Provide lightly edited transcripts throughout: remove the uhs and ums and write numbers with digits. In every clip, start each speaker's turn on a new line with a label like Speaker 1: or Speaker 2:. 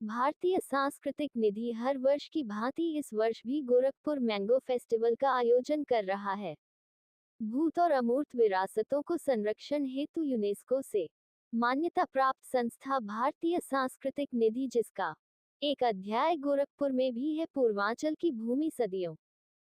Speaker 1: भारतीय सांस्कृतिक निधि हर वर्ष की भांति इस वर्ष भी गोरखपुर मैंगो फेस्टिवल का आयोजन कर रहा है। भूत और अमूर्त विरासतों को संरक्षण हेतु यूनेस्को से मान्यता प्राप्त संस्था भारतीय सांस्कृतिक निधि, जिसका एक अध्याय गोरखपुर में भी है, पूर्वांचल की भूमि सदियों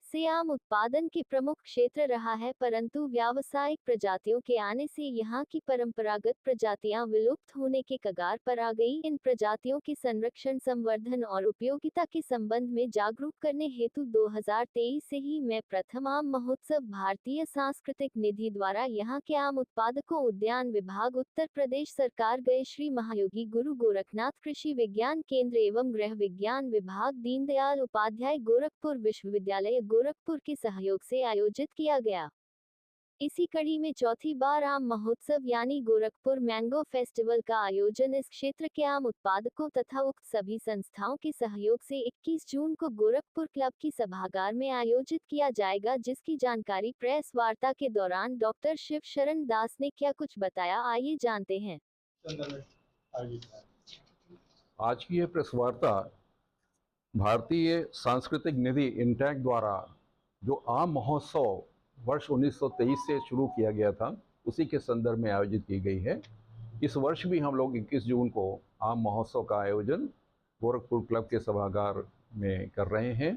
Speaker 1: से आम उत्पादन के प्रमुख क्षेत्र रहा है, परंतु व्यावसायिक प्रजातियों के आने से यहाँ की परंपरागत प्रजातियां विलुप्त होने के कगार पर आ गई। इन प्रजातियों के संरक्षण, संवर्धन और उपयोगिता के संबंध में जागरूक करने हेतु 2023 से ही मैं प्रथम आम महोत्सव भारतीय सांस्कृतिक निधि द्वारा यहाँ के आम उत्पादकों, उद्यान विभाग, उत्तर प्रदेश सरकार, गए श्री महायोगी गुरु गोरखनाथ कृषि विज्ञान केंद्र एवं गृह विज्ञान विभाग, दीनदयाल उपाध्याय गोरखपुर विश्वविद्यालय गोरखपुर के सहयोग से आयोजित किया गया। इसी कड़ी में चौथी बार आम महोत्सव यानी गोरखपुर मैंगो फेस्टिवल का आयोजन इस क्षेत्र के आम उत्पादकों तथा उक्त सभी संस्थाओं के सहयोग से 21 जून को गोरखपुर क्लब की सभागार में आयोजित किया जाएगा, जिसकी जानकारी प्रेस वार्ता के दौरान डॉक्टर शिव शरण दास ने क्या कुछ बताया, आइए जानते हैं।
Speaker 2: आज की यह प्रेस वार्ता भारतीय सांस्कृतिक निधि इंटैक्ट द्वारा जो आम महोत्सव वर्ष 1923 से शुरू किया गया था, उसी के संदर्भ में आयोजित की गई है। इस वर्ष भी हम लोग 21 जून को आम महोत्सव का आयोजन गोरखपुर क्लब के सभागार में कर रहे हैं।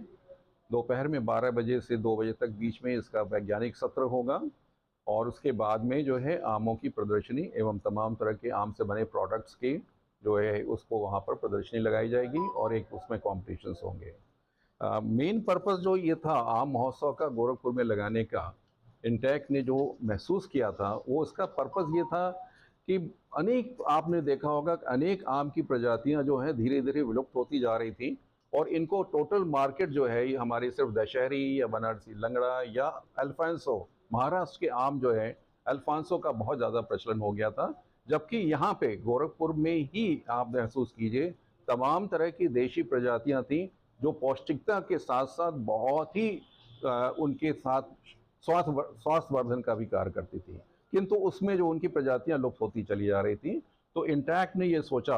Speaker 2: दोपहर में 12 बजे से 2 बजे तक बीच में इसका वैज्ञानिक सत्र होगा और उसके बाद में जो है आमों की प्रदर्शनी एवं तमाम तरह के आम से बने प्रोडक्ट्स की जो है उसको वहाँ पर प्रदर्शनी लगाई जाएगी और एक उसमें कॉम्पिटिशन्स होंगे। मेन पर्पस जो ये था आम महोत्सव का गोरखपुर में लगाने का, इंटैक्ट ने जो महसूस किया था वो इसका पर्पस ये था कि अनेक, आपने देखा होगा अनेक आम की प्रजातियां जो हैं धीरे धीरे विलुप्त होती जा रही थी और इनको टोटल मार्केट जो है ये हमारे सिर्फ दशहरी या बनारसी लंगड़ा या अल्फांसो, महाराष्ट्र के आम जो है अल्फांसो का बहुत ज़्यादा प्रचलन हो गया था। जबकि यहाँ पे गोरखपुर में ही आप महसूस कीजिए तमाम तरह की देशी प्रजातियां थीं जो पौष्टिकता के साथ साथ बहुत ही उनके साथ स्वास्थ्य वर्धन का भी कार्य करती थी, किंतु उसमें जो उनकी प्रजातियां लुप्त होती चली जा रही थी। तो इंटैक्ट ने ये सोचा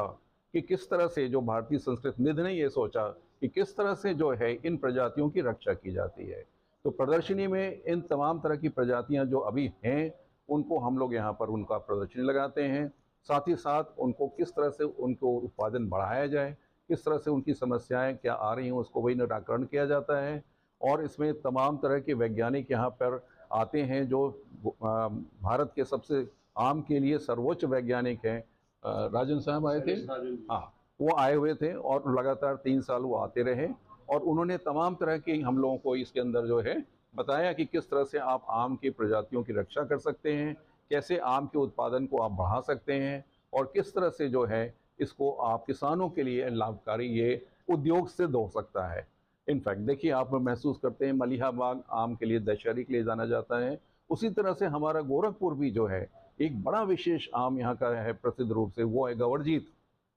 Speaker 2: कि किस तरह से, जो भारतीय संस्कृत निधि ने ये सोचा कि किस तरह से जो है इन प्रजातियों की रक्षा की जाती है। तो प्रदर्शनी में इन तमाम तरह की प्रजातियां जो अभी हैं उनको हम लोग यहाँ पर उनका प्रदर्शनी लगाते हैं। साथ ही साथ उनको किस तरह से उनको उत्पादन बढ़ाया जाए, किस तरह से उनकी समस्याएं क्या आ रही हैं उसको वही निराकरण किया जाता है। और इसमें तमाम तरह के वैज्ञानिक यहाँ पर आते हैं जो भारत के सबसे आम के लिए सर्वोच्च वैज्ञानिक हैं। राजन साहब आए थे, हाँ वो आए हुए थे और लगातार 3 साल वो आते रहे और उन्होंने तमाम तरह की हम लोगों को इसके अंदर जो है बताया कि किस तरह से आप आम की प्रजातियों की रक्षा कर सकते हैं, कैसे आम के उत्पादन को आप बढ़ा सकते हैं और किस तरह से जो है इसको आप किसानों के लिए लाभकारी ये उद्योग सिद्ध हो सकता है। इनफैक्ट देखिए, आप महसूस करते हैं मलिहाबाग आम के लिए दशहरी के लिए जाना जाता है, उसी तरह से हमारा गोरखपुर भी जो है एक बड़ा विशेष आम यहाँ का है प्रसिद्ध रूप से, वो है गंवरजीत।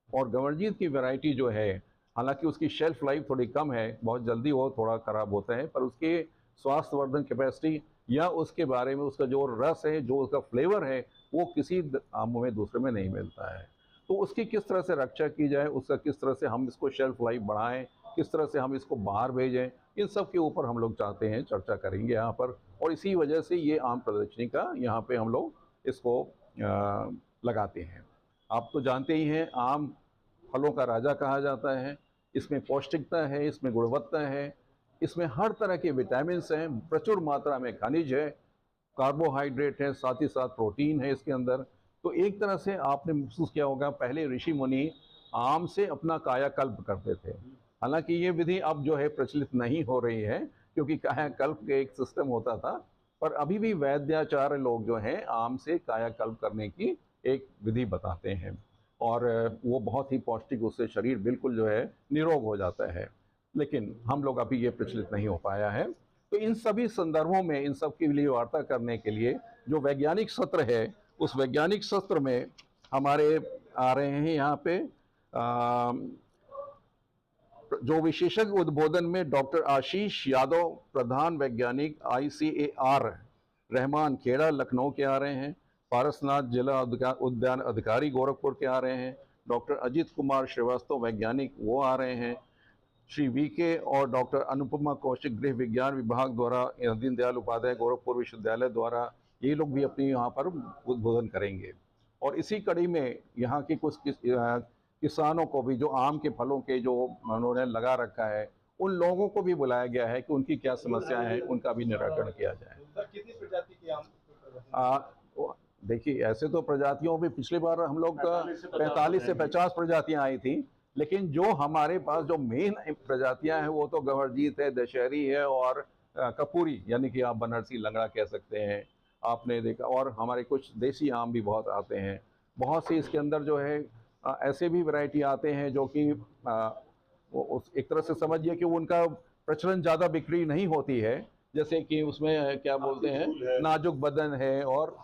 Speaker 2: और गंवरजीत की वैरायटी जो है, हालांकि उसकी शेल्फ लाइफ थोड़ी कम है, बहुत जल्दी वो थोड़ा ख़राब होता है, पर उसके स्वास्थ्यवर्धन कैपेसिटी या उसके बारे में उसका जो रस है, जो उसका फ्लेवर है, वो किसी आमों में दूसरे में नहीं मिलता है। तो उसकी किस तरह से रक्षा की जाए, उसका किस तरह से हम इसको शेल्फ लाइफ बढ़ाएं, किस तरह से हम इसको बाहर भेजें, इन सब के ऊपर हम लोग चाहते हैं चर्चा करेंगे यहाँ पर। और इसी वजह से ये आम प्रदर्शनी का यहाँ पे हम लोग इसको लगाते हैं। आप तो जानते ही हैं आम फलों का राजा कहा जाता है। इसमें पौष्टिकता है, इसमें गुणवत्ता है, इसमें हर तरह के विटामिन्स हैं, प्रचुर मात्रा में खनिज है, कार्बोहाइड्रेट है, साथ ही साथ प्रोटीन है इसके अंदर। तो एक तरह से आपने महसूस किया होगा पहले ऋषि मुनि आम से अपना कायाकल्प करते थे। हालांकि ये विधि अब जो है प्रचलित नहीं हो रही है क्योंकि कायाकल्प के एक सिस्टम होता था, पर अभी भी वैद्याचार्य लोग जो हैं आम से कायाकल्प करने की एक विधि बताते हैं और वो बहुत ही पौष्टिक, उससे शरीर बिल्कुल जो है निरोग हो जाता है। लेकिन हम लोग अभी ये प्रचलित नहीं हो पाया है। तो इन सभी संदर्भों में इन सब के लिए वार्ता करने के लिए जो वैज्ञानिक सत्र है, उस वैज्ञानिक सत्र में हमारे आ रहे हैं यहाँ पे जो विशेषज्ञ उद्बोधन में डॉक्टर आशीष यादव, प्रधान वैज्ञानिक ICAR रहमान खेड़ा लखनऊ के आ रहे हैं, पारसनाथ जिला उद्यान अधिकारी गोरखपुर के आ रहे हैं, डॉक्टर अजीत कुमार श्रीवास्तव वैज्ञानिक वो आ रहे हैं, श्री वीके और डॉक्टर अनुपमा कौशिक गृह विज्ञान विभाग द्वारा दीनदयाल उपाध्याय गोरखपुर विश्वविद्यालय द्वारा ये लोग भी अपनी यहाँ पर उद्बोधन करेंगे। और इसी कड़ी में यहाँ के कुछ किसानों को भी जो आम के फलों के जो उन्होंने लगा रखा है उन लोगों को भी बुलाया गया है कि उनकी क्या समस्याएं हैं, उनका भी निराकरण किया जाए।
Speaker 3: कितनी प्रजाति के आम?
Speaker 2: देखिए, ऐसे तो प्रजातियों भी पिछली बार हम लोग 45 से 50 प्रजातियां आई थी, लेकिन जो हमारे पास जो मेन प्रजातियां हैं वो तो गंवरजीत है, दशहरी है और कपूरी, यानी कि आप बनारसी लंगड़ा कह सकते हैं, आपने देखा। और हमारे कुछ देसी आम भी बहुत आते हैं। बहुत सी इसके अंदर जो है ऐसे भी वैरायटी आते हैं जो कि एक तरह से समझिए कि उनका प्रचलन ज़्यादा बिक्री नहीं होती है, जैसे कि उसमें क्या बोलते हैं, नाजुक बदन है और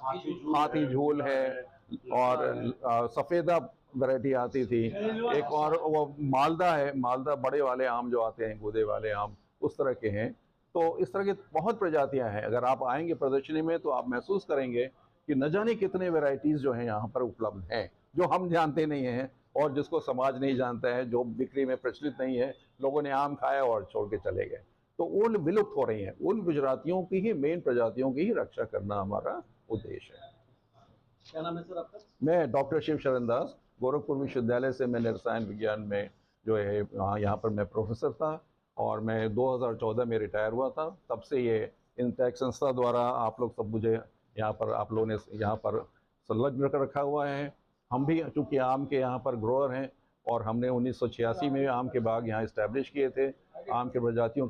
Speaker 2: हाथी झूल है और सफ़ेदा वैरायटी आती थी एक, और वो मालदा है, मालदा बड़े वाले आम जो आते हैं, गूदे वाले आम, उस तरह के हैं। तो इस तरह की बहुत प्रजातियां हैं। अगर आप आएंगे प्रदर्शनी में तो आप महसूस करेंगे कि न जाने कितने वैरायटीज़ जो हैं यहाँ पर उपलब्ध हैं, जो हम जानते नहीं हैं और जिसको समाज नहीं जानता है, जो बिक्री में प्रचलित नहीं है। लोगों ने आम खाया और छोड़ के चले गए, तो वो विलुप्त हो रही हैं। उन गुजरातियों की ही, मेन प्रजातियों की ही रक्षा करना हमारा उद्देश्य है।
Speaker 3: क्या नाम है सर आपका?
Speaker 2: मैं डॉक्टर शिव शरण दास, गोरखपुर विश्वविद्यालय से मैंने रसायन विज्ञान में जो है यहाँ पर मैं प्रोफेसर था और मैं 2014 में रिटायर हुआ था। तब से ये इंटैक्ट संस्था द्वारा आप लोग सब मुझे यहाँ पर, आप लोगों ने यहाँ पर संलग्न कर रखा हुआ है। हम भी चूँकि आम के यहाँ पर ग्रोअर हैं और हमने 1986 में आम के बाग यहाँ इस्टेब्लिश किए थे, आम के प्रजातियों